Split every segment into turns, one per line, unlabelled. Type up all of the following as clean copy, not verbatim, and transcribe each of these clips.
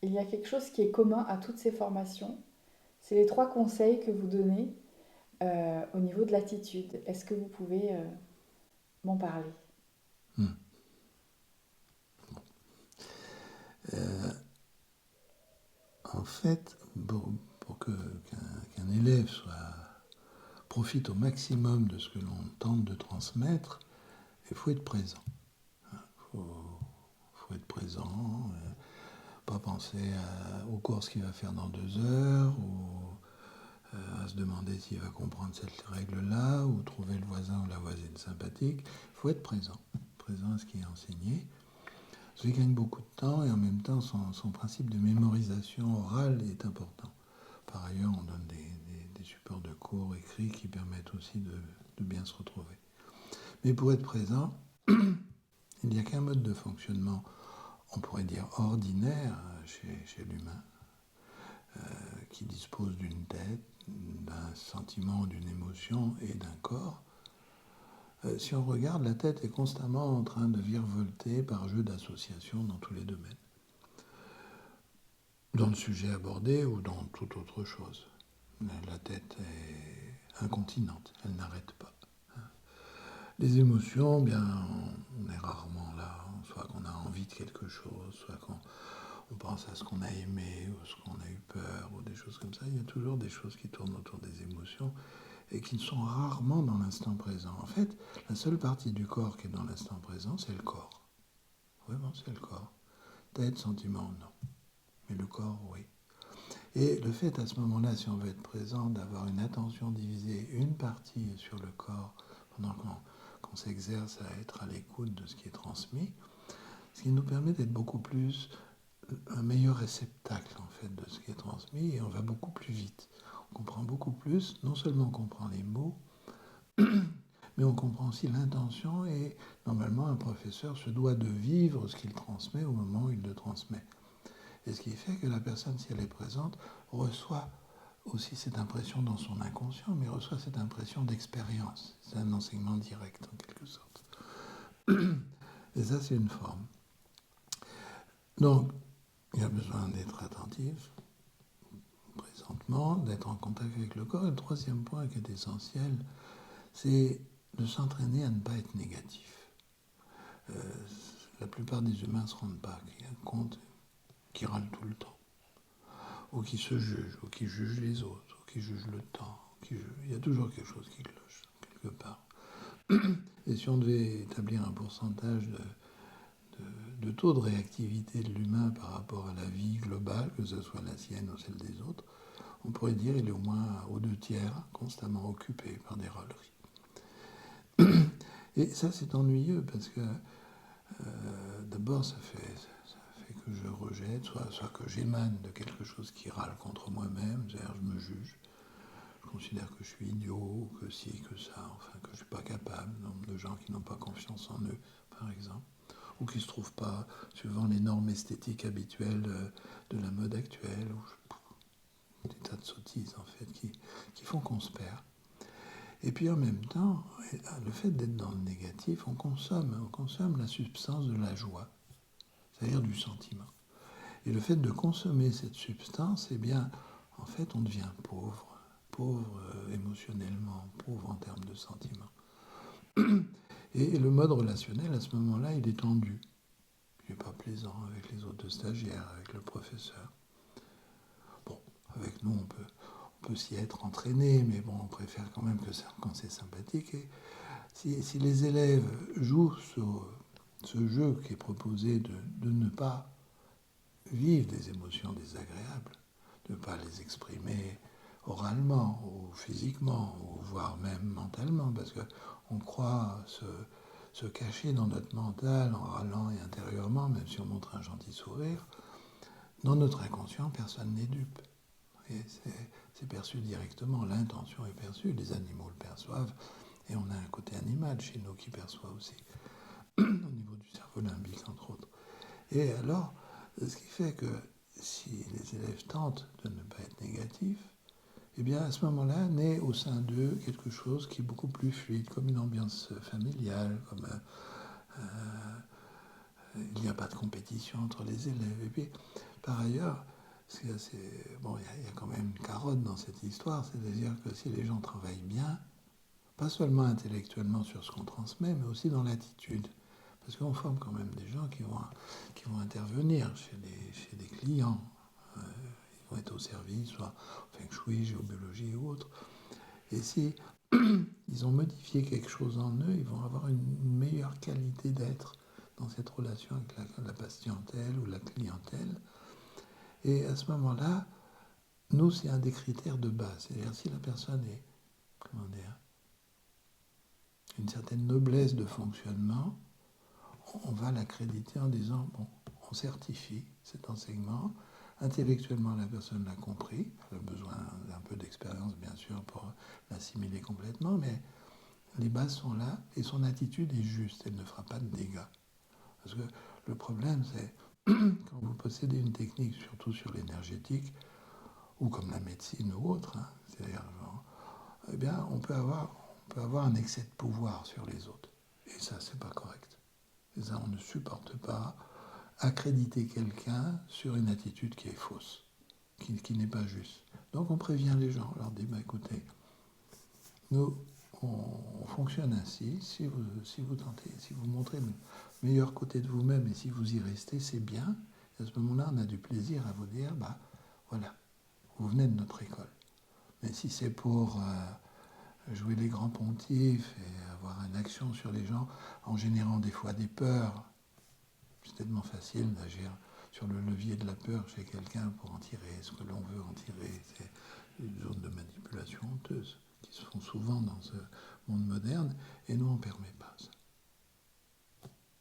il y a quelque chose qui est commun à toutes ces formations. C'est les trois conseils que vous donnez au niveau de l'attitude. Est-ce que vous pouvez m'en parler?
Hmm. Euh, En fait, pour qu'un élève profite au maximum de ce que l'on tente de transmettre, il faut être présent. Il faut être présent, pas penser aux courses qu'il va faire dans 2 heures, ou à se demander s'il va comprendre cette règle-là, ou trouver le voisin ou la voisine sympathique. Il faut être présent à ce qui est enseigné. Ça gagne beaucoup de temps et en même temps son principe de mémorisation orale est important. Par ailleurs, on donne des supports de cours écrits qui permettent aussi de bien se retrouver. Mais pour être présent, il n'y a qu'un mode de fonctionnement, on pourrait dire ordinaire chez l'humain, qui dispose d'une tête, d'un sentiment, d'une émotion et d'un corps. Si on regarde, la tête est constamment en train de virevolter par jeu d'association dans tous les domaines. Dans le sujet abordé ou dans toute autre chose. La tête est incontinente, elle n'arrête pas. Les émotions, bien, on est rarement là, soit qu'on a envie de quelque chose, soit qu'on pense à ce qu'on a aimé, ou ce qu'on a eu peur, ou des choses comme ça. Il y a toujours des choses qui tournent autour des émotions et qui sont rarement dans l'instant présent. En fait, la seule partie du corps qui est dans l'instant présent, c'est le corps. Vraiment, c'est le corps. Tête, sentiment, non. Mais le corps, oui. Et le fait à ce moment-là, si on veut être présent, d'avoir une attention divisée, une partie sur le corps, pendant qu'on s'exerce à être à l'écoute de ce qui est transmis, ce qui nous permet d'être beaucoup plus un meilleur réceptacle en fait de ce qui est transmis et on va beaucoup plus vite. On comprend beaucoup plus, non seulement on comprend les mots, mais on comprend aussi l'intention et normalement un professeur se doit de vivre ce qu'il transmet au moment où il le transmet. Et ce qui fait que la personne, si elle est présente, reçoit aussi cette impression dans son inconscient, mais reçoit cette impression d'expérience. C'est un enseignement direct en quelque sorte. Et ça, c'est une forme. Donc, il y a besoin d'être attentif, présentement, d'être en contact avec le corps. Et le troisième point qui est essentiel, c'est de s'entraîner à ne pas être négatif. Euh, la plupart des humains ne se rendent pas compte qu'ils râlent tout le temps, ou qui se jugent, ou qui jugent les autres, ou qui jugent le temps. Il y a toujours quelque chose qui cloche, quelque part. Et si on devait établir un pourcentage de taux de réactivité de l'humain par rapport à la vie globale, que ce soit la sienne ou celle des autres, on pourrait dire qu'il est au moins aux 2 tiers constamment occupé par des rôleries. Et ça, c'est ennuyeux parce que d'abord, ça fait que je rejette, soit que j'émane de quelque chose qui râle contre moi-même, c'est-à-dire je me juge, je considère que je suis idiot, que ci, que ça, enfin que je ne suis pas capable, nombre de gens qui n'ont pas confiance en eux, par exemple, ou qui ne se trouvent pas suivant les normes esthétiques habituelles de la mode actuelle, ou des tas de sottises en fait qui font qu'on se perd. Et puis en même temps, le fait d'être dans le négatif, on consomme la substance de la joie, c'est-à-dire du sentiment. Et le fait de consommer cette substance, eh bien, en fait, on devient pauvre émotionnellement, pauvre en termes de sentiments. Et le mode relationnel, à ce moment-là, il est tendu. Il n'est pas plaisant avec les autres stagiaires, avec le professeur. Bon, avec nous, on peut s'y être entraîné, mais bon, on préfère quand même que ça, quand c'est sympathique. Et si les élèves jouent sur ce jeu qui est proposé de ne pas vivre des émotions désagréables, de ne pas les exprimer oralement ou physiquement, ou voire même mentalement, parce qu'on croit se cacher dans notre mental en râlant et intérieurement, même si on montre un gentil sourire. Dans notre inconscient, personne n'est dupe. Et c'est perçu directement, l'intention est perçue, les animaux le perçoivent, et on a un côté animal chez nous qui perçoit aussi, au niveau du cerveau limbique entre autres. Et alors, ce qui fait que si les élèves tentent de ne pas être négatifs, eh bien à ce moment-là naît au sein d'eux quelque chose qui est beaucoup plus fluide, comme une ambiance familiale, comme il n'y a pas de compétition entre les élèves. Et puis, par ailleurs, bon, il y a quand même une carotte dans cette histoire, c'est-à-dire que si les gens travaillent bien, pas seulement intellectuellement sur ce qu'on transmet, mais aussi dans l'attitude. Parce qu'on forme quand même des gens qui vont intervenir chez des clients. Ils vont être au service, soit feng shui, géobiologie ou autre. Et si ils ont modifié quelque chose en eux, ils vont avoir une meilleure qualité d'être dans cette relation avec la patientèle ou la clientèle. Et à ce moment-là, nous, c'est un des critères de base. C'est-à-dire si la personne est, comment dire, une certaine noblesse de fonctionnement, on va l'accréditer en disant, bon, on certifie cet enseignement, intellectuellement la personne l'a compris, elle a besoin d'un peu d'expérience bien sûr pour l'assimiler complètement, mais les bases sont là et son attitude est juste, elle ne fera pas de dégâts. Parce que le problème c'est, quand vous possédez une technique, surtout sur l'énergétique, ou comme la médecine ou autre, hein, c'est-à-dire, eh bien, on peut avoir un excès de pouvoir sur les autres. Et ça, c'est pas correct. Et ça, on ne supporte pas accréditer quelqu'un sur une attitude qui est fausse, qui n'est pas juste. Donc on prévient les gens, on leur dit, bah, écoutez, nous, on fonctionne ainsi, si vous tentez, si vous montrez le meilleur côté de vous-même et si vous y restez, c'est bien. Et à ce moment-là, on a du plaisir à vous dire, bah voilà, vous venez de notre école. Mais si c'est pour jouer les grands pontifs et avoir une action sur les gens en générant des fois des peurs, c'est tellement facile d'agir sur le levier de la peur chez quelqu'un pour en tirer ce que l'on veut en tirer. C'est une zone de manipulation honteuse qui se font souvent dans ce monde moderne et nous, on ne permet pas ça.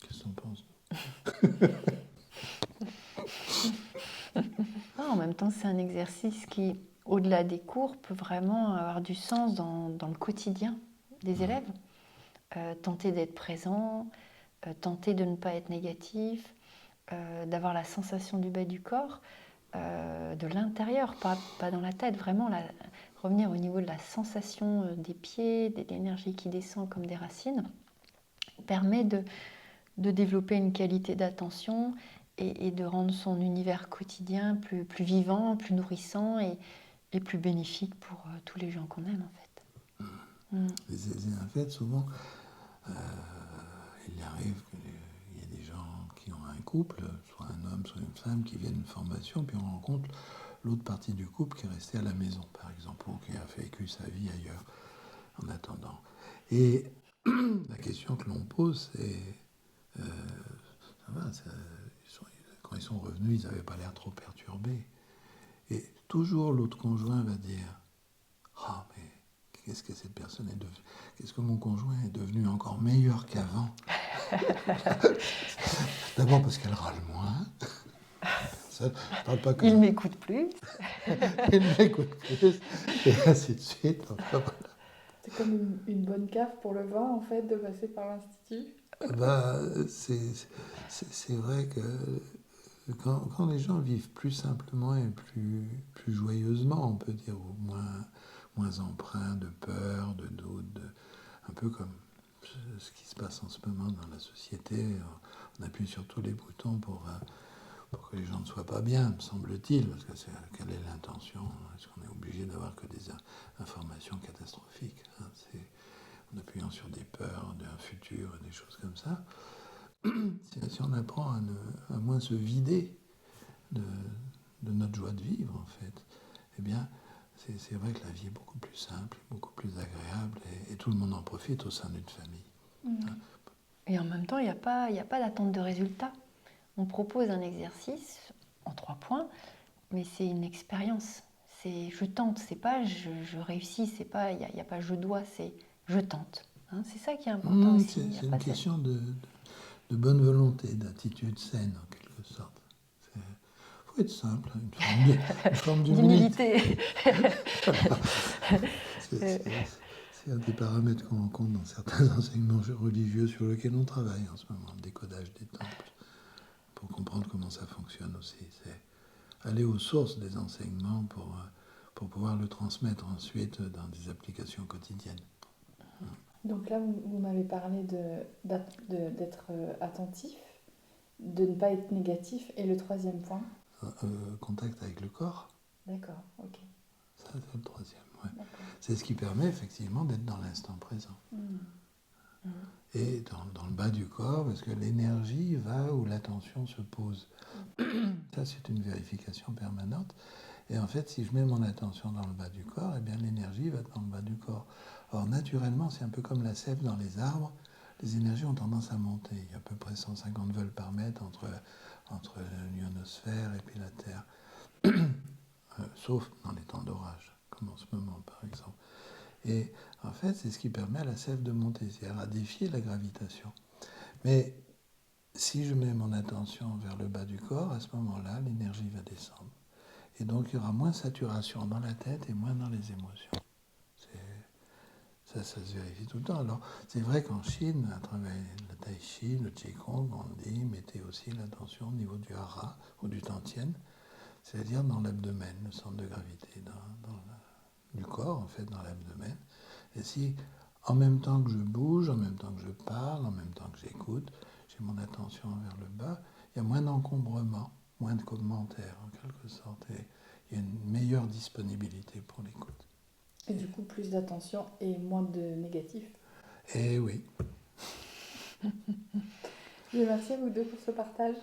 Qu'est-ce que tu en penses?
En même temps, c'est un exercice qui, au-delà des cours, peut vraiment avoir du sens dans le quotidien des élèves. Tenter d'être présent, tenter de ne pas être négatif, d'avoir la sensation du bas du corps, de l'intérieur, pas dans la tête, vraiment revenir au niveau de la sensation des pieds, de l'énergie qui descend comme des racines, permet de développer une qualité d'attention et de rendre son univers quotidien plus vivant, plus nourrissant et plus bénéfique pour tous les gens qu'on aime en fait.
En fait, souvent, il arrive qu'il y ait des gens qui ont un couple, soit un homme, soit une femme, qui viennent d'une formation, puis on rencontre l'autre partie du couple qui est restée à la maison, par exemple, ou qui a vécu sa vie ailleurs en attendant. Et la question que l'on pose, c'est quand ils sont revenus, ils n'avaient pas l'air trop perturbés. Et toujours l'autre conjoint va dire, ah, mais qu'est-ce que cette personne est devenue? Qu'est-ce que mon conjoint est devenu encore meilleur qu'avant? D'abord parce qu'elle râle moins. Ça, parle pas que
Il m'écoute plus.
Il m'écoute plus. Et ainsi de suite. Enfin, voilà.
C'est comme une bonne cave pour le vin, en fait, de passer par l'Institut.
Bah, c'est vrai que quand les gens vivent plus simplement et plus joyeusement, on peut dire, ou moins empreints de peur, de doute, un peu comme ce qui se passe en ce moment dans la société, on appuie sur tous les boutons pour que les gens ne soient pas bien, me semble-t-il, parce que quelle est l'intention? Est-ce qu'on est obligé d'avoir que des informations catastrophiques, hein? En appuyant sur des peurs d'un futur et des choses comme ça. Si on apprend à moins se vider de notre joie de vivre, en fait, eh bien, c'est vrai que la vie est beaucoup plus simple, beaucoup plus agréable, et tout le monde en profite au sein d'une famille.
Et en même temps, il n'y a pas d'attente de résultat. On propose un exercice en 3 points, mais c'est une expérience. C'est je tente, c'est pas je réussis, c'est pas il y a pas je dois, c'est je tente. Hein, c'est ça qui est important aussi.
C'est une question de bonne volonté, d'attitude saine en quelque sorte. Il faut être simple, une forme d'humilité. Voilà. C'est un des paramètres qu'on rencontre dans certains enseignements religieux sur lesquels on travaille en ce moment, le décodage des temples, pour comprendre comment ça fonctionne aussi. C'est aller aux sources des enseignements pour pouvoir le transmettre ensuite dans des applications quotidiennes.
Donc là, vous m'avez parlé d'être attentif, de ne pas être négatif. Et le troisième point?
contact avec le corps.
D'accord, ok.
Ça, c'est le troisième. Ouais.
D'accord.
C'est ce qui permet effectivement d'être dans l'instant présent. Et dans le bas du corps, parce que l'énergie va où l'attention se pose. Ça, c'est une vérification permanente. Et en fait, si je mets mon attention dans le bas du corps, eh bien l'énergie va dans le bas du corps. Or, naturellement, c'est un peu comme la sève dans les arbres. Les énergies ont tendance à monter. Il y a à peu près 150 volts par mètre entre l'ionosphère et puis la Terre. Sauf dans les temps d'orage, comme en ce moment, par exemple. Et en fait, c'est ce qui permet à la sève de monter, c'est-à-dire à défier la gravitation. Mais si je mets mon attention vers le bas du corps, à ce moment-là, l'énergie va descendre. Et donc, il y aura moins saturation dans la tête et moins dans les émotions. Ça se vérifie tout le temps. Alors, c'est vrai qu'en Chine, à travers le Tai Chi, le Qigong, on dit, mettez aussi l'attention au niveau du hara ou du tantien, c'est-à-dire dans l'abdomen, le centre de gravité du corps, en fait, dans l'abdomen. Et si, en même temps que je bouge, en même temps que je parle, en même temps que j'écoute, j'ai mon attention vers le bas, il y a moins d'encombrement, moins de commentaires, en quelque sorte. Et il y a une meilleure disponibilité pour l'écoute.
Et du coup, plus d'attention et moins de négatif.
Eh oui.
Merci à vous deux pour ce partage.